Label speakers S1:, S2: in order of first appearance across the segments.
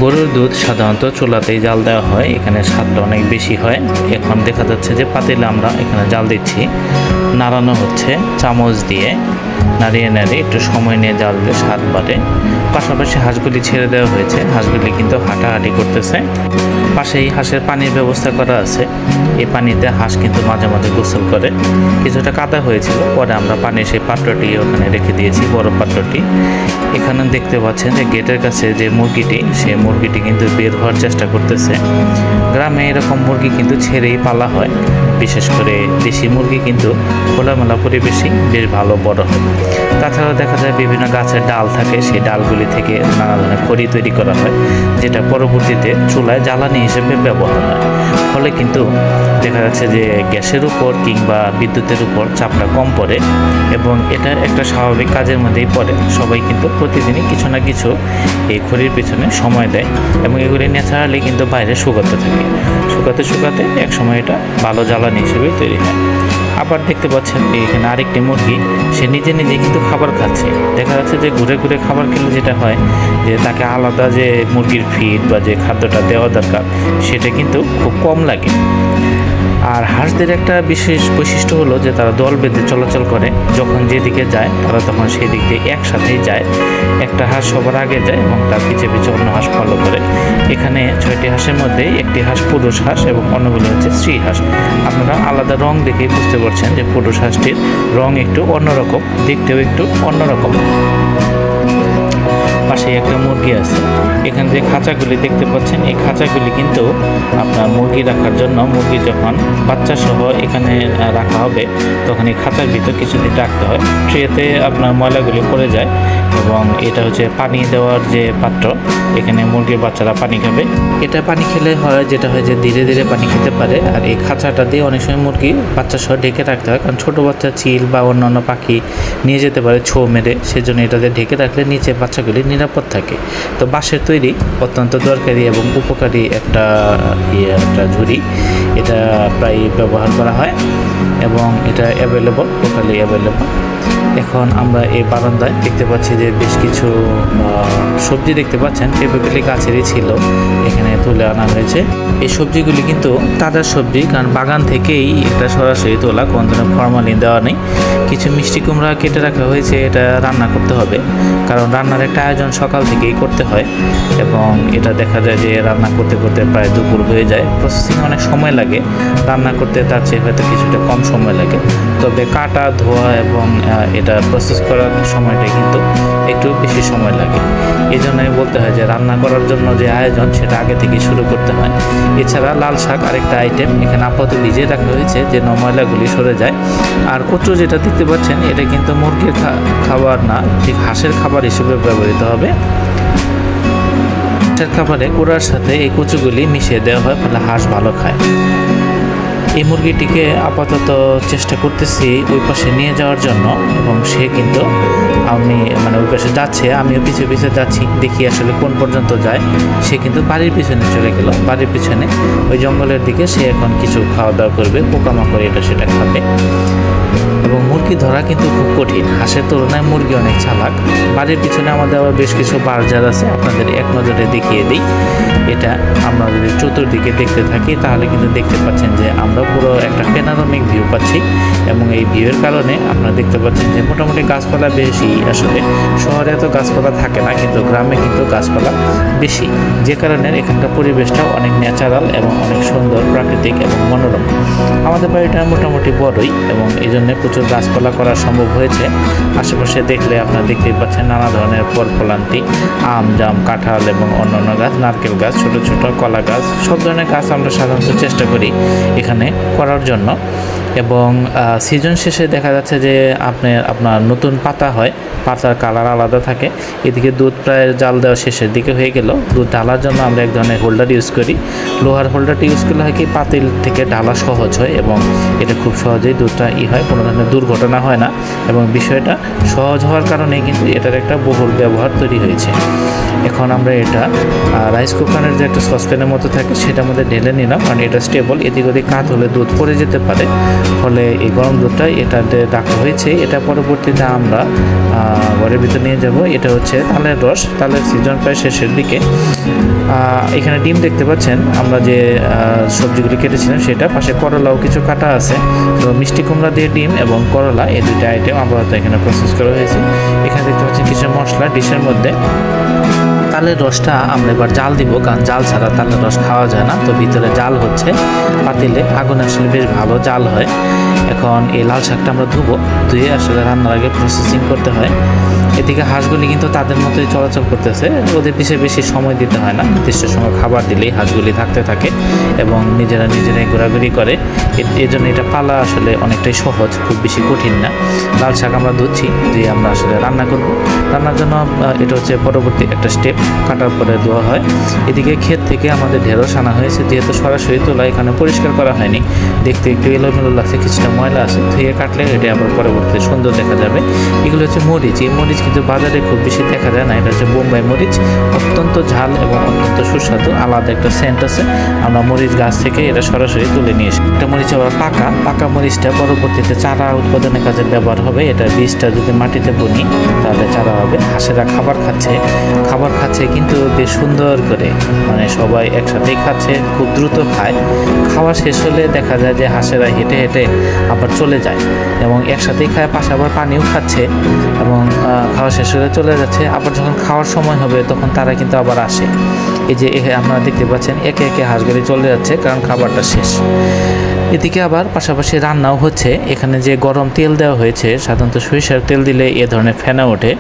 S1: গরুর দুধ সাধারণত চুলাতেই জাল দেওয়া হয়, এখানে স্বাদটা অনেক বেশি হয়। এখন দেখা যাচ্ছে যে পাতিলে আমরা এখানে জাল দিচ্ছি, নাড়ানো হচ্ছে চামচ দিয়ে, নাড়িয়ে নাড়িয়ে একটু সময় নিয়ে জাল দিলে স্বাদ বাড়ে। পাশাপাশি হাঁসগুলি ছেড়ে দেওয়া হয়েছে, হাঁসগুলি কিন্তু হাঁটাহাঁটি করতেছে। পাশেই হাঁসের পানির ব্যবস্থা করা আছে, এই পানিতে হাঁস কিন্তু মাঝে মাঝে গোসল করে। কিছুটা কাদা হয়েছিল, পরে আমরা পানির সেই পাত্রটি ওখানে রেখে দিয়েছি, বড় পাত্রটি। এখানে দেখতে পাচ্ছেন যে গেটের কাছে যে মুরগিটি, সেই মুরগিটি কিন্তু বের হওয়ার চেষ্টা করতেছে। গ্রামে এরকম মুরগি কিন্তু ছেড়েই পালা হয়, বিশেষ করে দেশি মুরগি কিন্তু খোলামেলা পরিবেশেই বেশ ভালো বড় হয়। তাছাড়াও দেখা যায় বিভিন্ন গাছের ডাল থাকে, সেই ডালগুলি থেকে নানা ধরনের খড়ি তৈরি করা হয়, যেটা পরবর্তীতে চুলায় জ্বালানি হিসেবে ব্যবহার হয়। ফলে কিন্তু দেখা যাচ্ছে যে গ্যাসের উপর কিংবা বিদ্যুতের উপর চাপটা কম পড়ে এবং এটা একটা স্বাভাবিক কাজের মধ্যেই পড়ে। সবাই কিন্তু প্রতিদিনই কিছু না কিছু এই খড়ির পেছনে সময় দেয় এবং এগুলি ন্যাচারালি কিন্তু বাইরে শুকাতে থাকে। শুকাতে এক সময় এটা ভালো জ্বালানি হিসেবেই তৈরি হয়। আবার দেখতে পাচ্ছেন এখানে আরেকটি মুরগি, সে নিজে নিজে কিন্তু খাবার খাচ্ছে। দেখা যাচ্ছে যে ঘুরে ঘুরে খাবার খেলে যেটা হয় যে তাকে আলাদা যে মুরগির ফিড বা যে খাদ্যটা দেওয়া দরকার সেটা কিন্তু খুব কম লাগে। আর হাঁসদের একটা বিশেষ বৈশিষ্ট্য হলো যে তারা দল বেঁধে চলাচল করে, যখন যেদিকে যায় তারা তখন সেই দিক দিয়ে একসাথেই যায়। একটা হাঁস সবার আগে যায় এবং তার পিছে পিছে অন্য হাঁস ফলো করে। এখানে 6টি হাঁসের মধ্যে একটি হাঁস পুরুষ হাঁস এবং অন্যগুলো হচ্ছে স্ত্রী হাঁস। আপনারা আলাদা রং দেখেই বুঝতে পারছেন যে পুরুষ হাঁসটির রং একটু অন্যরকম, দেখতেও একটু অন্যরকম। পাশে একটা মুরগি আছে। এখানে যে খাঁচাগুলি দেখতে পাচ্ছেন, এই খাঁচাগুলি কিন্তু আপনার মুরগি রাখার জন্য, মুরগি যখন বাচ্চা সহ এখানে রাখা হবে তখন এই খাঁচার ভিতর কিছুদিন রাখতে হয়। ট্রেতে আপনার ময়লাগুলি পড়ে যায় এবং এটা হচ্ছে পানি দেওয়ার যে পাত্র, এখানে মুরগির বাচ্চারা পানি খাবে। এটা পানি খেলে হয় যেটা হয় যে ধীরে ধীরে পানি খেতে পারে। আর এই খাঁচাটা দিয়ে অনেক সময় মুরগি বাচ্চা সহ ঢেকে রাখতে হয়, কারণ ছোটো বাচ্চা চিল বা অন্যান্য পাখি নিয়ে যেতে পারে ছো মেরে, সেজন্য এটাতে ঢেকে রাখলে নিচে বাচ্চাগুলি নিরাপদ থাকে। তো বাঁশের তৈরি অত্যন্ত দরকারি এবং উপকারী একটা ঝুড়ি, এটা প্রায় ব্যবহার করা হয় এবং এটা অ্যাভেলেবল, টোটালি অ্যাভেলেবল। এখন আমরা এই বারান্দায় দেখতে পাচ্ছি যে বেশ কিছু সবজি দেখতে পাচ্ছেন, পেঁপেগুলি গাছেরই ছিল, এখানে তুলে আনা হয়েছে। এই সবজিগুলি কিন্তু তাজা সবজি, কারণ বাগান থেকেই এটা সরাসরি তোলা, কোনো ধরনের ফরমালিন দেওয়া নেই। কিছু মিষ্টি কুমড়া কেটে রাখা হয়েছে, এটা রান্না করতে হবে, কারণ রান্নার একটা আয়োজন সকাল থেকেই করতে হয় এবং এটা দেখা যায় যে রান্না করতে করতে প্রায় দুপুর হয়ে যায়। প্রসেসিং অনেক সময় লাগে, রান্না করতে তার চেয়ে হয়তো কিছুটা কম সময় লাগে, তবে কাটা ধোয়া এবং এটা প্রসেস করার সময়টা কিন্তু একটু বেশি সময় লাগে। এই জন্যই বলতে হয় যে রান্না করার জন্য যে আয়োজন সেটা আগে থেকে শুরু করতে হয়। এছাড়া লাল শাক আরেকটা আইটেম এখানে আপাতত ভিজিয়ে রাখা হয়েছে যেন ময়লাগুলি সরে যায়। আর কচু যেটা দেখতে পাচ্ছেন, এটা কিন্তু মুরগির খাবার না, ঠিক হাঁসের খাবার হিসেবে ব্যবহৃত হবে। হাঁসের খাবারে কুড়ার সাথে এই কচুগুলি মিশিয়ে দেওয়া হয়, ফলে হাঁস ভালো খায়। এই মুরগিটিকে আপাতত চেষ্টা করতেছি ওই পাশে নিয়ে যাওয়ার জন্য এবং সে কিন্তু ওই পাশে যাচ্ছে, আমিও পিছু পিছু যাচ্ছি, দেখি আসলে কোন পর্যন্ত যায়। সে কিন্তু বাড়ির পিছনে চলে গেল, বাড়ির পিছনে ওই জঙ্গলের দিকে সে এখন কিছু খাওয়া দাওয়া করবে, পোকামাকড় এটা সেটা খাবে। এবং মুরগি ধরা কিন্তু খুব কঠিন, হাঁসের তুলনায় মুরগি অনেক চালাক। বাড়ির পিছনে আমাদের আবার বেশ কিছু বার্জার আছে, আপনাদের এক নজরে দেখিয়ে দিই। এটা আমরা যদি চতুর্দিকে দেখতে থাকি তাহলে কিন্তু দেখতে পাচ্ছেন যে আমরা পুরো একটা প্যানোরামিক ভিউ পাচ্ছি এবং এই ভিউয়ের কারণে আপনারা দেখতে পাচ্ছেন যে মোটামুটি গাছপালা বেশি। আসলে শহরে এত গাছপালা থাকে না, কিন্তু গ্রামে কিন্তু গাছপালা বেশি, যে কারণে এখানকার পরিবেশটাও অনেক ন্যাচারাল এবং অনেক সুন্দর, প্রাকৃতিক এবং মনোরম। আমাদের বাড়িটা মোটামুটি বড়ই এবং এই জন্য প্রচুর গাছপালা করা সম্ভব হয়েছে। আশেপাশে দেখলে আপনারা দেখতেই পাচ্ছেন নানা ধরনের ফল-ফলান্তি, আম, জাম, কাঁঠাল এবং অন্যান্য গাছ, নারকেল গাছ, ছোট ছোট কলা গাছ, সব ধরনের গাছ আমরা সাধারণত চেষ্টা করি এখানে করার জন্য। এবং সিজন শেষে দেখা যাচ্ছে যে আপনার নতুন পাতা হয়, পাতার কালার আলাদা থাকে। এদিকে দুধ প্রায় জাল দেওয়া শেষের দিকে হয়ে গেল। দুধ ঢালার জন্য আমরা এক ধরনের হোল্ডার ইউজ করি। লোহার হোল্ডারটি ইউজ করলে হয় কি পাতিল থেকে ঢালা সহজ হয় এবং এটা খুব সহজেই দুধটা হয়, কোনো ধরনের দুর্ঘটনা হয় না এবং বিষয়টা সহজ হওয়ার কারণে কিন্তু এটার একটা বহুল ব্যবহার তৈরি হয়েছে। এখন আমরা এটা রাইস কুকারের যে একটা সসপ্যানের মতো থাকে সেটার মধ্যে ঢেলে নিলাম, কারণ এটা স্টেবল, এদিক ওদিক কাত হলে দুধ পড়ে যেতে পারে। ফলে এই গরম দুধটা এটাতে রাখা হয়েছে। এটা পরবর্তীতে আমরা ঘরের ভিতর নিয়ে যাব। এটা হচ্ছে তালের রস, তালের সিজন প্রায় শেষের দিকে। এখানে ডিম দেখতে পাচ্ছেন, আমরা যে সবজিগুলি কেটেছিলাম সেটা, পাশে করলাও কিছু কাটা আছে। তো মিষ্টি কুমড়া দিয়ে ডিম এবং করলা এই দুইটা আইটেম আপাতত এখানে প্রসেস করা হয়েছে। এখানে দেখতে পাচ্ছেন কিছু মশলা ডিশের মধ্যে। তালের রসটা আমরা এবার জাল দিব, কারণ জাল ছাড়া তালের রস খাওয়া যায় না। তো ভিতরে জাল হচ্ছে পাতিলে, আগুন আসলে বেশ ভালো জাল হয়। এখন এই লাল শাকটা আমরা ধুয়ে আসলে রান্নার আগে প্রসেসিং করতে হয়। এদিকে হাঁসগুলি কিন্তু তাদের মতোই চলাচল করতেছে, ওদের পিছিয়ে বেশি সময় দিতে হয় না, নির্দিষ্ট সময় খাবার দিলেই হাঁসগুলি থাকতে থাকে এবং নিজেরাই ঘোরাঘুরি করে। এই জন্য এটা পালা আসলে অনেকটাই সহজ, খুব বেশি কঠিন না। লাল শাক আমরা ধুয়ে আমরা আসলে রান্না করব। রান্নার জন্য এটা হচ্ছে পরবর্তী একটা স্টেপ, কাটার পরে ধোয়া হয়। এদিকে ক্ষেত থেকে আমাদের ঢেঁড়স আনা হয়েছে, যেহেতু সরাসরি তোলা, এখানে পরিষ্কার করা হয়নি, দেখতে একটু এলোমেলো লাগছে, কিছুটা ময়লা আছে। ধুয়ে কাটলে এটা আবার পরবর্তীতে সুন্দর দেখা যাবে। এগুলো হচ্ছে মরিচ। এই মরিচ কিন্তু বাজারে খুব বেশি দেখা যায় না। এটা হচ্ছে বোম্বাই মরিচ, অত্যন্ত ঝাল এবং অত্যন্ত সুস্বাদু, আলাদা একটা সেন্ট আছে। আমরা মরিচ গাছ থেকে এটা সরাসরি তুলে নিয়ে এসি। একটা মরিচ আবার পাকা মরিচটা পরবর্তীতে চারা উৎপাদনের কাজে ব্যবহার হবে। এটা বীজটা যদি মাটিতে বুনি তাহলে চারা হবে। হাঁসেরা খাবার খাচ্ছে কিন্তু বেশ সুন্দর করে, মানে সবাই একসাথেই খাচ্ছে, খুব দ্রুত খায়। খাওয়া শেষ হলে দেখা যায় যে হাঁসেরা হেঁটে হেঁটে আবার চলে যায় এবং একসাথেই খায়, পাশে আবার পানিও খাচ্ছে এবং খাওয়া শেষ হলে চলে যাচ্ছে। আবার যখন খাওয়ার সময় হবে তখন তারা কিন্তু আবার আসে। এই যে আপনারা দেখতে পাচ্ছেন একে একে হাঁসগুলি চলে যাচ্ছে, কারণ খাবারটা শেষ। এদিকে আবার পাশাপাশি রান্নাও হচ্ছে। এখানে যে গরম তেল দেওয়া হয়েছে, সাধারণত সরিষার তেল দিলে এ ধরনের ফেনা ওঠে।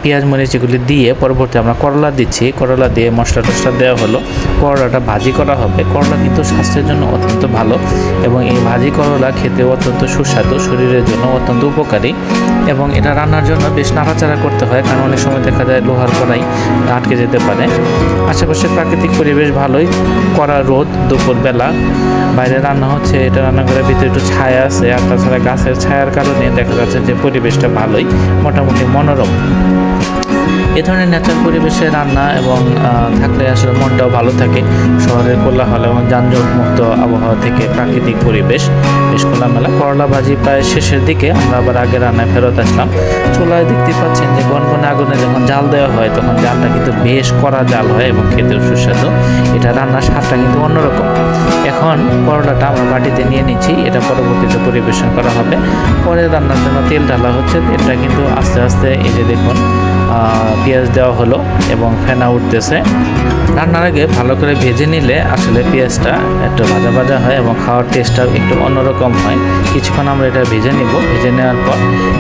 S1: পেঁয়াজ মরিচ এগুলি দিয়ে পরবর্তী আমরা করলা দিচ্ছি, করলা দিয়ে মশলা টশলা দেওয়া হলো। করলাটা ভাজি করা হবে। করলা কিন্তু স্বাস্থ্যের জন্য অত্যন্ত ভালো এবং এই ভাজি করলা খেতে অত্যন্ত সুস্বাদু, শরীরের জন্য অত্যন্ত উপকারী এবং এটা রান্নার জন্য বেশ নাড়াচাড়া করতে হয়, কারণ অনেক সময় দেখা যায় লোহার কড়াই আটকে যেতে পারে। আশেপাশে প্রাকৃতিক পরিবেশ ভালোই, কড়া রোদ, দুপুরবেলা বাইরে রান্না হচ্ছে। এটা রান্নাঘরের ভিতরে একটু ছায়া আছে, আর তাছাড়া গাছের ছায়ার কারণে দেখা যাচ্ছে যে পরিবেশটা ভালোই, মোটামুটি মনোরম। এ ধরনের ন্যাচারাল পরিবেশে রান্না এবং থাকলে আসলে মনটাও ভালো থাকে। শহরের কোলাহল এবং যানজট মুক্ত আবহাওয়া থেকে প্রাকৃতিক পরিবেশ বেশ খোলামেলা। করলা ভাজি প্রায় শেষের দিকে, আমরা আবার আগে রান্নায় ফেরত আসলাম। চুলায় দেখতে পাচ্ছেন যে গনগনে আগুনে যখন জাল দেওয়া হয় তখন জালটা কিন্তু বেশ কড়া জাল হয় এবং খেতেও সুস্বাদু। এটা রান্নার স্বাদটা কিন্তু অন্যরকম। এখন করলাটা আমরা বাটিতে নিয়ে নিচ্ছি, এটা পরবর্তীতে পরিবেশন করা হবে। পরে রান্নার জন্য তেল ঢালা হচ্ছে। তেলটা কিন্তু আস্তে আস্তে, এই যে দেখুন, পেঁয়াজ দেওয়া হলো এবং ফেনা উঠতেছে। রান্নার আগে ভালো করে ভেজে নিলে আসলে পেঁয়াজটা একটু ভাজা ভাজা হয় এবং খাওয়ার টেস্টটাও একটু অন্যরকম হয়। কিছুক্ষণ আমরা এটা ভেজে নিব। ভেজে নেওয়ার পর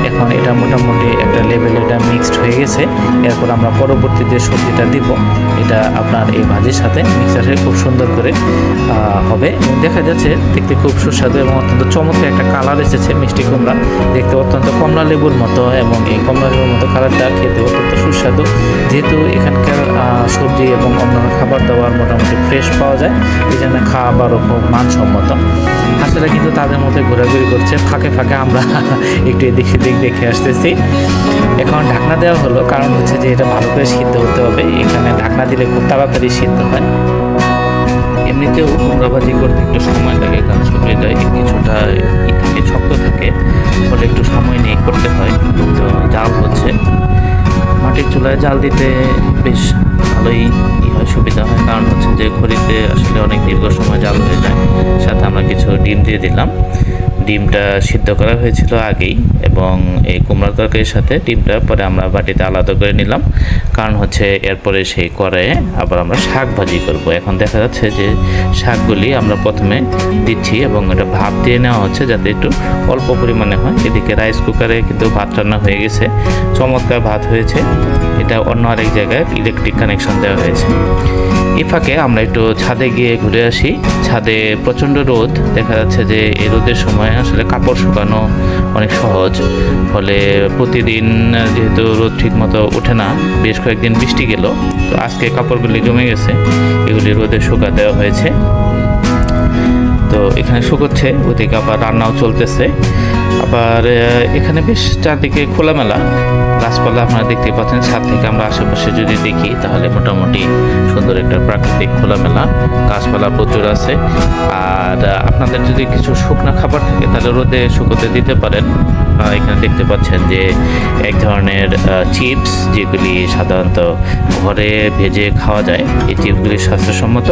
S1: এখন এটা মোটামুটি একটা লেভেলে এটা মিক্সড হয়ে গেছে। এরপর আমরা পরবর্তী যে সবজিটা দিব এটা আপনার এই ভাজির সাথে মিক্সারে খুব সুন্দর করে হবে এবং দেখা যাচ্ছে দেখতে খুব সুস্বাদু এবং অত্যন্ত চমৎকার একটা কালার এসেছে। মিষ্টি কুমড়া দেখতে অত্যন্ত কমলা লেবুর মতো এবং এই কমলা লেবুর মতো কালারটা খেতে অত্যন্ত সুস্বাদু। যেহেতু এখানকার সবজি এবং অন্যান্য খাবার দাবার মোটামুটি ফ্রেশ পাওয়া যায়, এই জন্য খাবারও খুব মানসম্মত। হাঁসেরা কিন্তু তাদের মধ্যে ঘোরাঘুরি করছে, ফাঁকে ফাঁকে আমরা একটু এদিক সেদিক দেখে আসতেছি। এখন ঢাকনা দেওয়া হলো, কারণ হচ্ছে যে এটা ভালো করে সিদ্ধ হতে হবে। এখানে ঢাকনা দিলে খুব তাড়াতাড়ি সিদ্ধ হয়। এমনিতেও কুমড়া ভাজি করতে একটু সময় লাগে, কারণ সবজিটা কিছুটা থাকে, শক্ত থাকে, ফলে একটু সময় নিয়ে করতে হয়। তো জাল হচ্ছে, মাটির চুলায় জাল দিতে বেশ ভালোই হয়, সুবিধা হয়, কারণ হচ্ছে যে খড়িতে আসলে অনেক দীর্ঘ সময় জাল হয়ে যায়। সাথে আমরা কিছু ডিম দিয়ে দিলাম। ডিমটা সিদ্ধ করা হয়েছিল আগেই এবং এই কুমড়ার তরকারির সাথে ডিমটা পরে আমরা বাটিতে আলাদা করে নিলাম, কারণ হচ্ছে এরপরে সেই কড়াইয়ে আবার আমরা শাক ভাজি করব। এখন দেখা যাচ্ছে যে শাকগুলি আমরা প্রথমে দিচ্ছি এবং এটা ভাপ দিয়ে নেওয়া হচ্ছে যাতে একটু অল্প পরিমাণে হয়। এদিকে রাইস কুকারে কিন্তু ভাত রান্না হয়ে গেছে, চমৎকার ভাত হয়েছে। এটা অন্য আরেক জায়গায় ইলেকট্রিক কানেকশন দেওয়া হয়েছে। এই ফাঁকে আমরা একটু ছাদে গিয়ে ঘুরে আসি। ছাদে প্রচণ্ড রোদ, দেখা যাচ্ছে যে এই রোদের সময় আসলে কাপড় শুকানো অনেক সহজ। ফলে প্রতিদিন যেহেতু রোদ ঠিক মতো ওঠে না, বেশ কয়েকদিন বৃষ্টি গেল, তো আজকে কাপড়গুলি জমে গেছে, এগুলি রোদে শুকা দেওয়া হয়েছে। তো এখানে শুকোচ্ছে, ওদিকে আবার রান্নাও চলতেছে। আবার এখানে বেশ চারদিকে খোলামেলা, গাছপালা আপনারা দেখতে পাচ্ছেন। ছাদ থেকে আমরা আশেপাশে যদি দেখি তাহলে মোটামুটি সুন্দর একটা প্রাকৃতিক খোলামেলা গাছপালা প্রচুর আছে। আর আপনাদের যদি কিছু শুকনো খাবার থাকে তাহলে রোদে শুকোতে দিতে পারেন। এখানে দেখতে পাচ্ছেন যে এক ধরনের চিপস, যেগুলি সাধারণত ঘরে ভেজে খাওয়া যায়। এই চিপসগুলি স্বাস্থ্যসম্মত,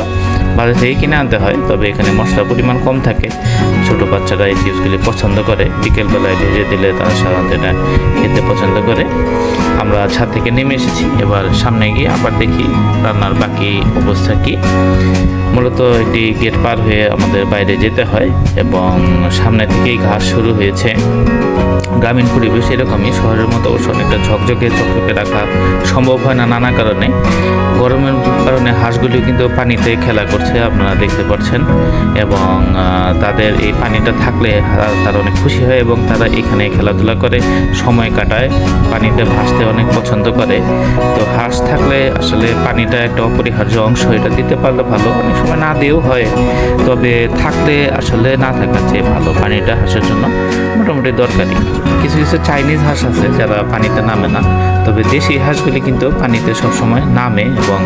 S1: বাজার থেকে কিনে আনতে হয়, তবে এখানে মশলার পরিমাণ কম থাকে। ছোট বাচ্চারা এই চিপসগুলি পছন্দ করে, বিকেলবেলায় ভেজে দিলে তারা সাধারণত এটা খেতে পছন্দ করে। আমরা ছাদ থেকে নেমে এসেছি, এবার সামনে গিয়ে আবার দেখি রান্নার বাকি অবস্থা কি। মূলত একটি গেট পার হয়ে আমাদের বাইরে যেতে হয় এবং সামনে থেকেই ঘাস শুরু হয়েছে। গ্রামীণ পরিবেশ এরকমই, শহরের মতো অবশ্য অনেকটা ঝকঝকে রাখা সম্ভব হয় না নানা কারণে। গরমের কারণে হাঁসগুলি কিন্তু পানিতে খেলা করছে, আপনারা দেখতে পাচ্ছেন, এবং তাদের এই পানিটা থাকলে তারা অনেক খুশি হয় এবং তারা এখানে খেলাধুলা করে সময় কাটায়, পানিতে ভাসতে অনেক পছন্দ করে। তো হাঁস থাকলে আসলে পানিটা একটা অপরিহার্য অংশ, এটা দিতে পারলে ভালো, অনেক সময় না দিয়েও হয়, তবে থাকলে আসলে না থাকার চেয়ে ভালো। পানিটা হাঁসের জন্য মোটামুটি দরকারি। কিছু কিছু চাইনিজ হাঁস আছে যারা পানিতে নামে না, তবে দেশি হাঁসগুলি কিন্তু পানিতে সবসময় নামে এবং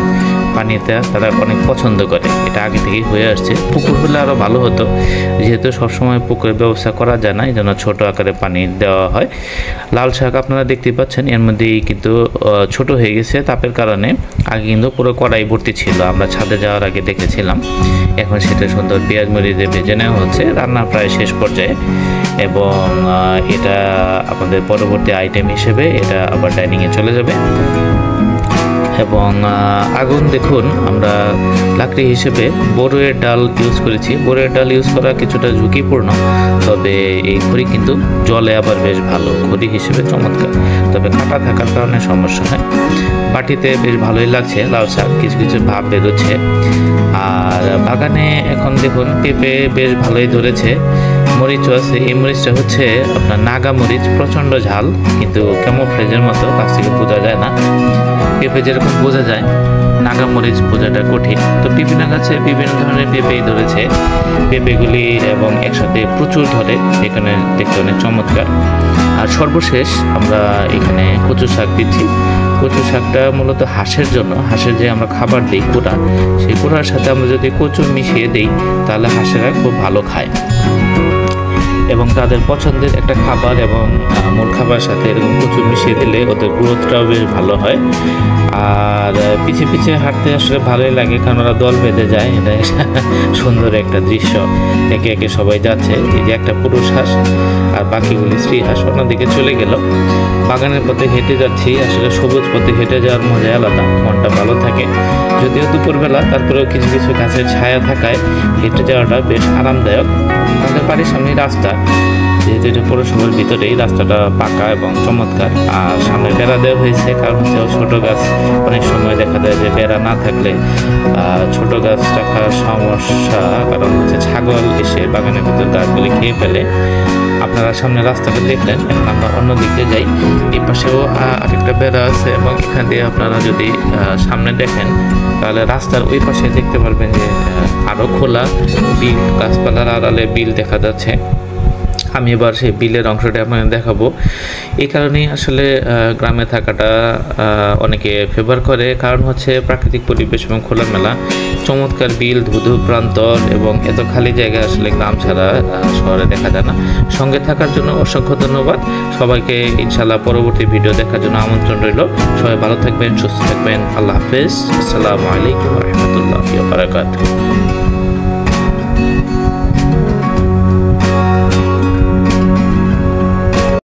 S1: পানিতে তারা অনেক পছন্দ করে। এটা আগে থেকেই হয়ে আসছে। পুকুর হলে আরও ভালো হতো, যেহেতু সবসময় পুকুরের ব্যবস্থা করা যায় না, এই জন্য ছোটো আকারে পানি দেওয়া হয়। লাল শাক আপনারা দেখতে পাচ্ছেন, এর মধ্যেই কিন্তু ছোট হয়ে গেছে তাপের কারণে। আগে কিন্তু পুরো কড়াই ভর্তি ছিল, আমরা ছাদে যাওয়ার আগে দেখেছিলাম। এখন সেটা সুন্দর পেঁয়াজ মরিচে ভেজে নেওয়া হচ্ছে, রান্না প্রায় শেষ পর্যায়ে। এবং এটা আমাদের পরবর্তী আইটেম হিসেবে এটা আবার ডাইনিংয়ে চলে যাবে। এবং আগুন দেখুন, আমরা লাকড়ি হিসেবে বড়ইয়ের ডাল ইউজ করেছি। বড়ইয়ের ডাল ইউজ করা কিছুটা ঝুঁকিপূর্ণ, তবে এই খড়ি কিন্তু জলে আবার বেশ ভালো, খড়ি হিসেবে চমৎকার, তবে কাটা থাকার কারণে সমস্যা হয়। বাটিতে বেশ ভালোই লাগছে, লাল শাক কিছু কিছু ভাব বেরোচ্ছে। আর বাগানে এখন দেখুন পেঁপে বেশ ভালোই ধরেছে। মরিচও আছে, এই মরিচটা হচ্ছে আপনার নাগা মরিচ, প্রচণ্ড ঝাল, কিন্তু ক্যামোফ্লেজের মতো, কাছ থেকে বোঝা যায় না। পেঁপে যেরকম বোঝা যায়, নাগা মরিচ বোঝাটা কঠিন। তো বিভিন্ন গাছে বিভিন্ন ধরনের পেঁপেই ধরেছে, পেঁপেগুলি এবং একসাথে প্রচুর ধরে, এখানে দেখতে অনেক চমৎকার। আর সর্বশেষ আমরা এখানে কচু শাক দিচ্ছি। কচু শাকটা মূলত হাঁসের জন্য, হাঁসের যে আমরা খাবার দিই কুড়া, সেই কুড়ার সাথে আমরা যদি কচু মিশিয়ে দিই তাহলে হাঁসেরা খুব ভালো খায় এবং তাদের পছন্দের একটা খাবার। এবং মূল খাবার সাথে এরকম কচু মিশিয়ে দিলে ওদের গ্রোথটাও বেশ ভালো হয়। আর পিছিয়ে পিছিয়ে হাঁটতে আসলে ভালোই লাগে, কারণ ওরা দল বেঁধে যায়, এটা সুন্দর একটা দৃশ্য। একে একে সবাই যাচ্ছে, এই যে একটা পুরুষ হাঁস আর বাকিগুলি স্ত্রী হাঁস অন্যদিকে চলে গেল। বাগানের পথে হেঁটে যাচ্ছি, আসলে সবুজ পথে হেঁটে যাওয়ার মজা আলাদা, মনটা ভালো থাকে। যদিও দুপুরবেলা, তারপরেও কিছু কিছু গাছের ছায়া থাকায় হেঁটে যাওয়াটা বেশ আরামদায়ক। আমাদের বাড়ির সামনে রাস্তা, যেহেতু এটা পৌরসভার ভিতরেই, রাস্তাটা পাকা এবং চমৎকার। আর সামনে বেড়া দেওয়া হয়েছে, কারণ হচ্ছে ছোটো গাছ অনেক সময় দেখা যায় যে বেড়া না থাকলে ছোটো গাছ রাখার সমস্যা, কারণ হচ্ছে ছাগল এসে বাগানের ভিতর গাছগুলি খেয়ে ফেলে। আপনারা সামনে রাস্তাটা দেখলেন, এখন আমরা অন্যদিকে যাই। এই পাশেও আরেকটা বেড়া আছে এবং এখান দিয়ে আপনারা যদি সামনে দেখেন তাহলে রাস্তার ওই পাশে দেখতে পারবেন যে আরও খোলা বিল, গাছপালার আড়ালে বিল দেখা যাচ্ছে। আমি এবার সেই বিলের অংশটা আপনাদের দেখাবো। এই কারণেই আসলে গ্রামে থাকাটা অনেকে ফেভার করে, কারণ হচ্ছে প্রাকৃতিক পরিবেশ এবং খোলামেলা, চমৎকার বিল, ধুধু প্রান্তর এবং এত খালি জায়গা আসলে গ্রাম ছাড়া শহরে দেখা যায় না। সঙ্গে থাকার জন্য অসংখ্য ধন্যবাদ সবাইকে। ইনশাল্লাহ পরবর্তী ভিডিও দেখার জন্য আমন্ত্রণ রইল। সবাই ভালো থাকবেন, সুস্থ থাকবেন। আল্লাহ হাফেজ। আসসালামু আলাইকুম ওয়া রাহমাতুল্লাহি ওয়া বারাকাতুহু।